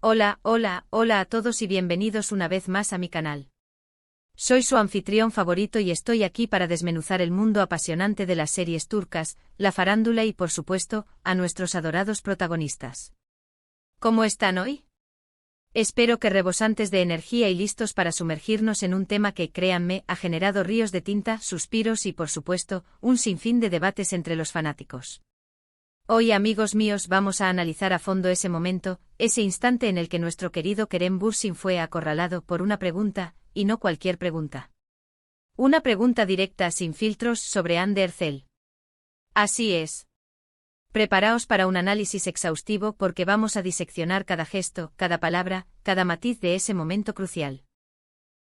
Hola, hola, hola a todos y bienvenidos una vez más a mi canal. Soy su anfitrión favorito y estoy aquí para desmenuzar el mundo apasionante de las series turcas, la farándula y por supuesto, a nuestros adorados protagonistas. ¿Cómo están hoy? Espero que rebosantes de energía y listos para sumergirnos en un tema que, créanme, ha generado ríos de tinta, suspiros y por supuesto, un sinfín de debates entre los fanáticos. Hoy, amigos míos, vamos a analizar a fondo ese momento, ese instante en el que nuestro querido Kerem Bürsin fue acorralado por una pregunta, y no cualquier pregunta. Una pregunta directa sin filtros sobre Hande Erçel. Así es. Preparaos para un análisis exhaustivo porque vamos a diseccionar cada gesto, cada palabra, cada matiz de ese momento crucial.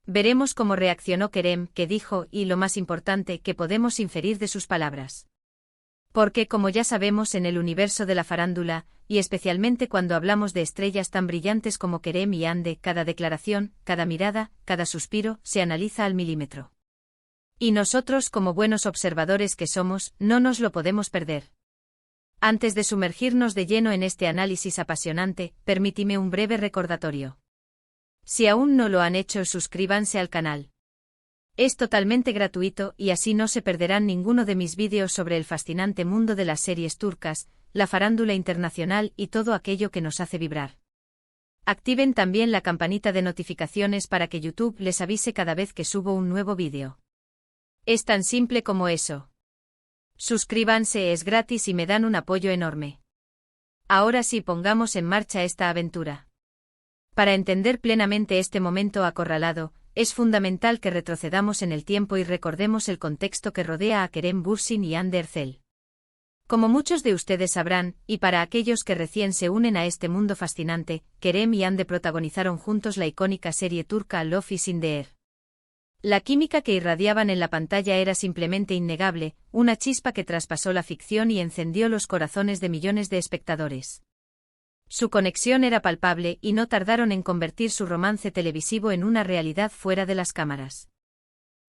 Veremos cómo reaccionó Kerem, qué dijo y, lo más importante, qué podemos inferir de sus palabras. Porque, como ya sabemos en el universo de la farándula, y especialmente cuando hablamos de estrellas tan brillantes como Kerem y Hande, cada declaración, cada mirada, cada suspiro, se analiza al milímetro. Y nosotros, como buenos observadores que somos, no nos lo podemos perder. Antes de sumergirnos de lleno en este análisis apasionante, permíteme un breve recordatorio. Si aún no lo han hecho, suscríbanse al canal. Es totalmente gratuito y así no se perderán ninguno de mis vídeos sobre el fascinante mundo de las series turcas, la farándula internacional y todo aquello que nos hace vibrar. Activen también la campanita de notificaciones para que YouTube les avise cada vez que subo un nuevo vídeo. Es tan simple como eso. Suscríbanse, es gratis y me dan un apoyo enorme. Ahora sí, pongamos en marcha esta aventura. Para entender plenamente este momento acorralado, es fundamental que retrocedamos en el tiempo y recordemos el contexto que rodea a Kerem Bürsin y Hande Erçel. Como muchos de ustedes sabrán, y para aquellos que recién se unen a este mundo fascinante, Kerem y Hande protagonizaron juntos la icónica serie turca Love is in the Air. La química que irradiaban en la pantalla era simplemente innegable, una chispa que traspasó la ficción y encendió los corazones de millones de espectadores. Su conexión era palpable y no tardaron en convertir su romance televisivo en una realidad fuera de las cámaras.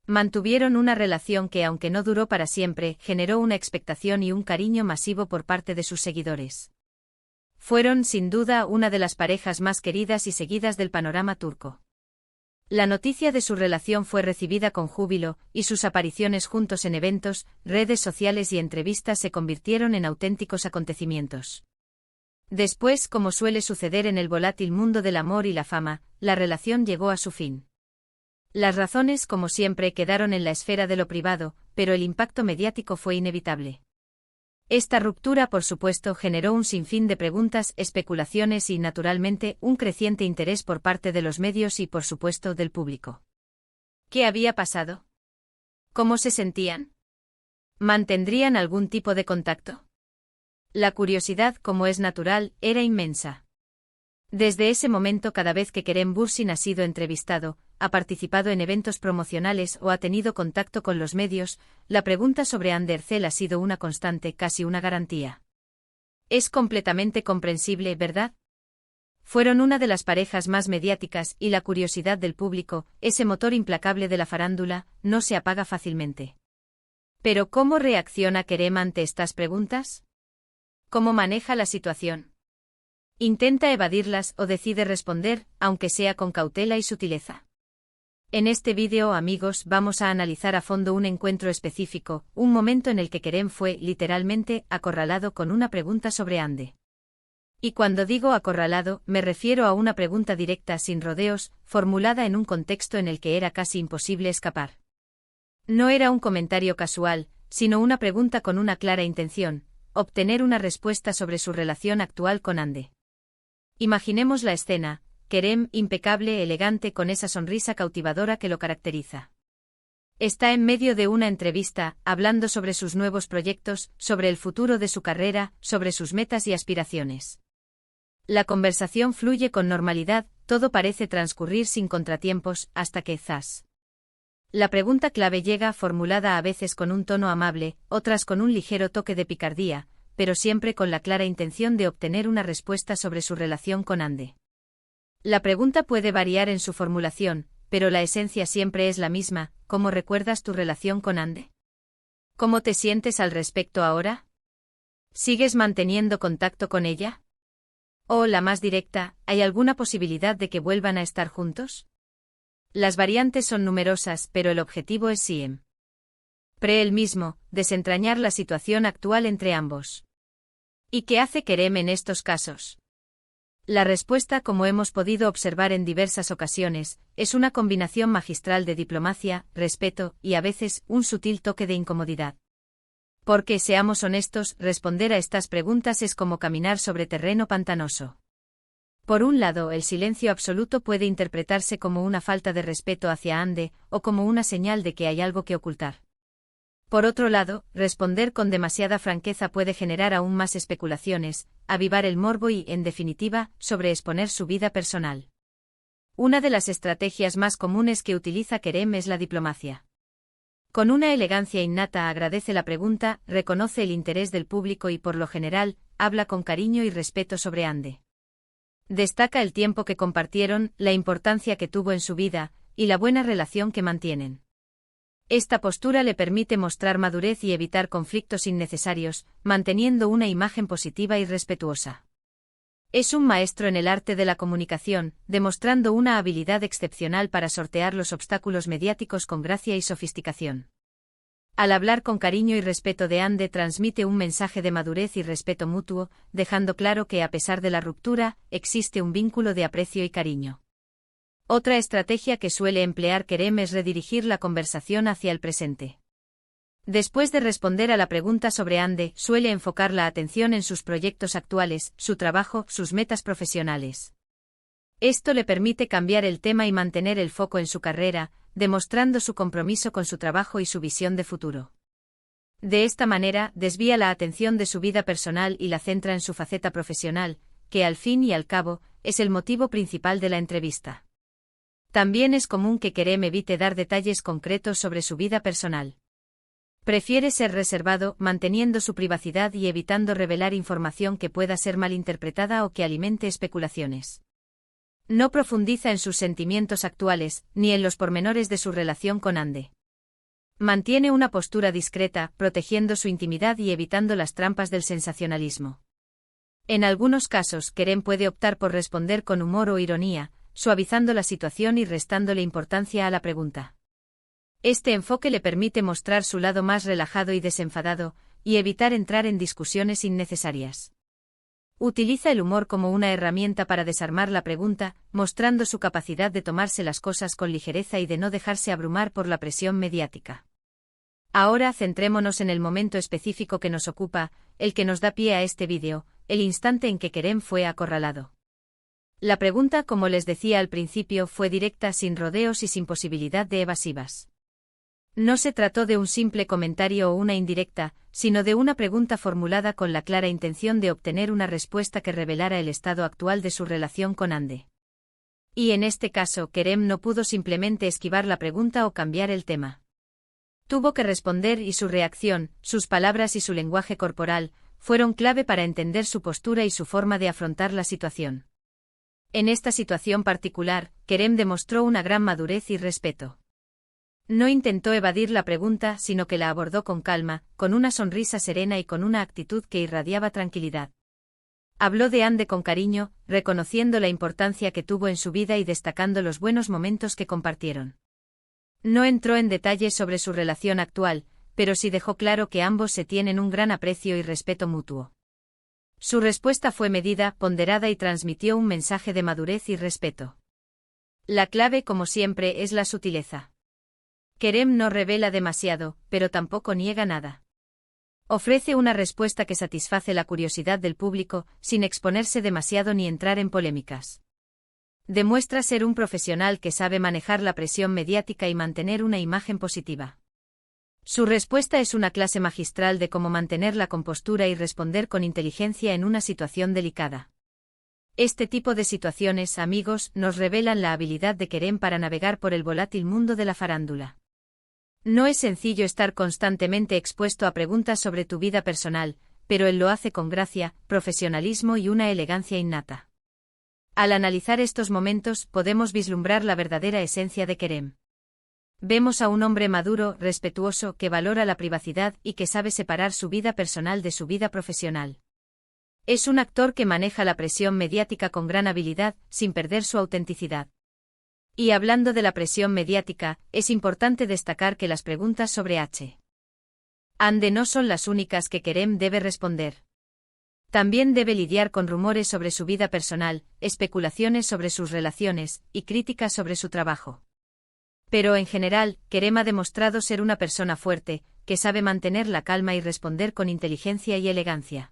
Mantuvieron una relación que, aunque no duró para siempre, generó una expectación y un cariño masivo por parte de sus seguidores. Fueron, sin duda, una de las parejas más queridas y seguidas del panorama turco. La noticia de su relación fue recibida con júbilo, y sus apariciones juntos en eventos, redes sociales y entrevistas se convirtieron en auténticos acontecimientos. Después, como suele suceder en el volátil mundo del amor y la fama, la relación llegó a su fin. Las razones, como siempre, quedaron en la esfera de lo privado, pero el impacto mediático fue inevitable. Esta ruptura, por supuesto, generó un sinfín de preguntas, especulaciones y, naturalmente, un creciente interés por parte de los medios y, por supuesto, del público. ¿Qué había pasado? ¿Cómo se sentían? ¿Mantendrían algún tipo de contacto? La curiosidad, como es natural, era inmensa. Desde ese momento, cada vez que Kerem Bürsin ha sido entrevistado, ha participado en eventos promocionales o ha tenido contacto con los medios, la pregunta sobre Hande Erçel ha sido una constante, casi una garantía. Es completamente comprensible, ¿verdad? Fueron una de las parejas más mediáticas y la curiosidad del público, ese motor implacable de la farándula, no se apaga fácilmente. Pero ¿cómo reacciona Kerem ante estas preguntas? ¿Cómo maneja la situación? ¿Intenta evadirlas o decide responder, aunque sea con cautela y sutileza? En este vídeo, amigos, vamos a analizar a fondo un encuentro específico, un momento en el que Kerem fue, literalmente, acorralado con una pregunta sobre Hande. Y cuando digo acorralado, me refiero a una pregunta directa sin rodeos, formulada en un contexto en el que era casi imposible escapar. No era un comentario casual, sino una pregunta con una clara intención: obtener una respuesta sobre su relación actual con Hande. Imaginemos la escena: Kerem, impecable, elegante, con esa sonrisa cautivadora que lo caracteriza. Está en medio de una entrevista, hablando sobre sus nuevos proyectos, sobre el futuro de su carrera, sobre sus metas y aspiraciones. La conversación fluye con normalidad, todo parece transcurrir sin contratiempos, hasta que, zas. La pregunta clave llega, formulada a veces con un tono amable, otras con un ligero toque de picardía, pero siempre con la clara intención de obtener una respuesta sobre su relación con Hande. La pregunta puede variar en su formulación, pero la esencia siempre es la misma: ¿cómo recuerdas tu relación con Hande? ¿Cómo te sientes al respecto ahora? ¿Sigues manteniendo contacto con ella? O la más directa, ¿hay alguna posibilidad de que vuelvan a estar juntos? Las variantes son numerosas, pero el objetivo es siempre el mismo, desentrañar la situación actual entre ambos. ¿Y qué hace Kerem en estos casos? La respuesta, como hemos podido observar en diversas ocasiones, es una combinación magistral de diplomacia, respeto y a veces un sutil toque de incomodidad. Porque, seamos honestos, responder a estas preguntas es como caminar sobre terreno pantanoso. Por un lado, el silencio absoluto puede interpretarse como una falta de respeto hacia Ande, o como una señal de que hay algo que ocultar. Por otro lado, responder con demasiada franqueza puede generar aún más especulaciones, avivar el morbo y, en definitiva, sobreexponer su vida personal. Una de las estrategias más comunes que utiliza Kerem es la diplomacia. Con una elegancia innata agradece la pregunta, reconoce el interés del público y por lo general, habla con cariño y respeto sobre Ande. Destaca el tiempo que compartieron, la importancia que tuvo en su vida, y la buena relación que mantienen. Esta postura le permite mostrar madurez y evitar conflictos innecesarios, manteniendo una imagen positiva y respetuosa. Es un maestro en el arte de la comunicación, demostrando una habilidad excepcional para sortear los obstáculos mediáticos con gracia y sofisticación. Al hablar con cariño y respeto de Ande transmite un mensaje de madurez y respeto mutuo, dejando claro que a pesar de la ruptura, existe un vínculo de aprecio y cariño. Otra estrategia que suele emplear Kerem es redirigir la conversación hacia el presente. Después de responder a la pregunta sobre Ande, suele enfocar la atención en sus proyectos actuales, su trabajo, sus metas profesionales. Esto le permite cambiar el tema y mantener el foco en su carrera, demostrando su compromiso con su trabajo y su visión de futuro. De esta manera, desvía la atención de su vida personal y la centra en su faceta profesional, que al fin y al cabo, es el motivo principal de la entrevista. También es común que Kerem evite dar detalles concretos sobre su vida personal. Prefiere ser reservado, manteniendo su privacidad y evitando revelar información que pueda ser malinterpretada o que alimente especulaciones. No profundiza en sus sentimientos actuales, ni en los pormenores de su relación con Ande. Mantiene una postura discreta, protegiendo su intimidad y evitando las trampas del sensacionalismo. En algunos casos, Kerem puede optar por responder con humor o ironía, suavizando la situación y restándole importancia a la pregunta. Este enfoque le permite mostrar su lado más relajado y desenfadado, y evitar entrar en discusiones innecesarias. Utiliza el humor como una herramienta para desarmar la pregunta, mostrando su capacidad de tomarse las cosas con ligereza y de no dejarse abrumar por la presión mediática. Ahora centrémonos en el momento específico que nos ocupa, el que nos da pie a este vídeo, el instante en que Kerem fue acorralado. La pregunta, como les decía al principio, fue directa, sin rodeos y sin posibilidad de evasivas. No se trató de un simple comentario o una indirecta, sino de una pregunta formulada con la clara intención de obtener una respuesta que revelara el estado actual de su relación con Ande. Y en este caso, Kerem no pudo simplemente esquivar la pregunta o cambiar el tema. Tuvo que responder y su reacción, sus palabras y su lenguaje corporal, fueron clave para entender su postura y su forma de afrontar la situación. En esta situación particular, Kerem demostró una gran madurez y respeto. No intentó evadir la pregunta, sino que la abordó con calma, con una sonrisa serena y con una actitud que irradiaba tranquilidad. Habló de Ande con cariño, reconociendo la importancia que tuvo en su vida y destacando los buenos momentos que compartieron. No entró en detalles sobre su relación actual, pero sí dejó claro que ambos se tienen un gran aprecio y respeto mutuo. Su respuesta fue medida, ponderada y transmitió un mensaje de madurez y respeto. La clave, como siempre, es la sutileza. Kerem no revela demasiado, pero tampoco niega nada. Ofrece una respuesta que satisface la curiosidad del público, sin exponerse demasiado ni entrar en polémicas. Demuestra ser un profesional que sabe manejar la presión mediática y mantener una imagen positiva. Su respuesta es una clase magistral de cómo mantener la compostura y responder con inteligencia en una situación delicada. Este tipo de situaciones, amigos, nos revelan la habilidad de Kerem para navegar por el volátil mundo de la farándula. No es sencillo estar constantemente expuesto a preguntas sobre tu vida personal, pero él lo hace con gracia, profesionalismo y una elegancia innata. Al analizar estos momentos, podemos vislumbrar la verdadera esencia de Kerem. Vemos a un hombre maduro, respetuoso, que valora la privacidad y que sabe separar su vida personal de su vida profesional. Es un actor que maneja la presión mediática con gran habilidad, sin perder su autenticidad. Y hablando de la presión mediática, es importante destacar que las preguntas sobre Ande no son las únicas que Kerem debe responder. También debe lidiar con rumores sobre su vida personal, especulaciones sobre sus relaciones, y críticas sobre su trabajo. Pero en general, Kerem ha demostrado ser una persona fuerte, que sabe mantener la calma y responder con inteligencia y elegancia.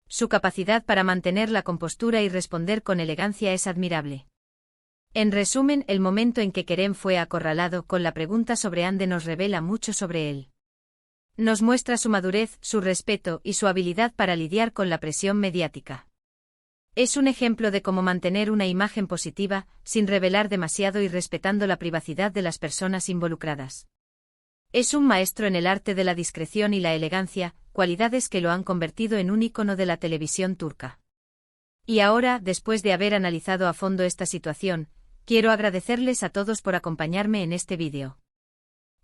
Su capacidad para mantener la compostura y responder con elegancia es admirable. En resumen, el momento en que Kerem fue acorralado con la pregunta sobre Ande nos revela mucho sobre él. Nos muestra su madurez, su respeto y su habilidad para lidiar con la presión mediática. Es un ejemplo de cómo mantener una imagen positiva, sin revelar demasiado y respetando la privacidad de las personas involucradas. Es un maestro en el arte de la discreción y la elegancia, cualidades que lo han convertido en un ícono de la televisión turca. Y ahora, después de haber analizado a fondo esta situación, quiero agradecerles a todos por acompañarme en este vídeo.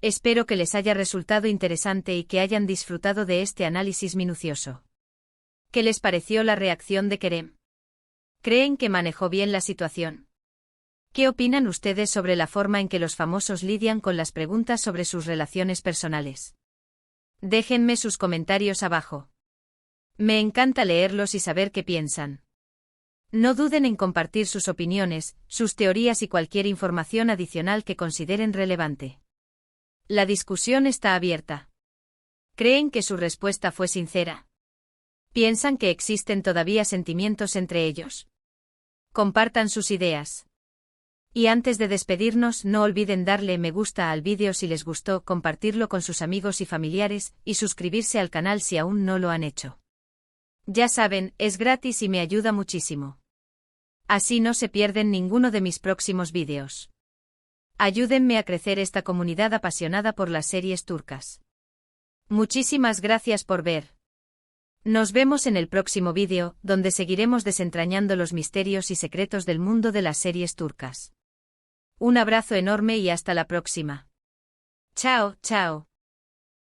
Espero que les haya resultado interesante y que hayan disfrutado de este análisis minucioso. ¿Qué les pareció la reacción de Kerem? ¿Creen que manejó bien la situación? ¿Qué opinan ustedes sobre la forma en que los famosos lidian con las preguntas sobre sus relaciones personales? Déjenme sus comentarios abajo. Me encanta leerlos y saber qué piensan. No duden en compartir sus opiniones, sus teorías y cualquier información adicional que consideren relevante. La discusión está abierta. ¿Creen que su respuesta fue sincera? ¿Piensan que existen todavía sentimientos entre ellos? Compartan sus ideas. Y antes de despedirnos, no olviden darle me gusta al vídeo si les gustó, compartirlo con sus amigos y familiares, y suscribirse al canal si aún no lo han hecho. Ya saben, es gratis y me ayuda muchísimo. Así no se pierden ninguno de mis próximos vídeos. Ayúdenme a crecer esta comunidad apasionada por las series turcas. Muchísimas gracias por ver. Nos vemos en el próximo vídeo, donde seguiremos desentrañando los misterios y secretos del mundo de las series turcas. Un abrazo enorme y hasta la próxima. Chao, chao.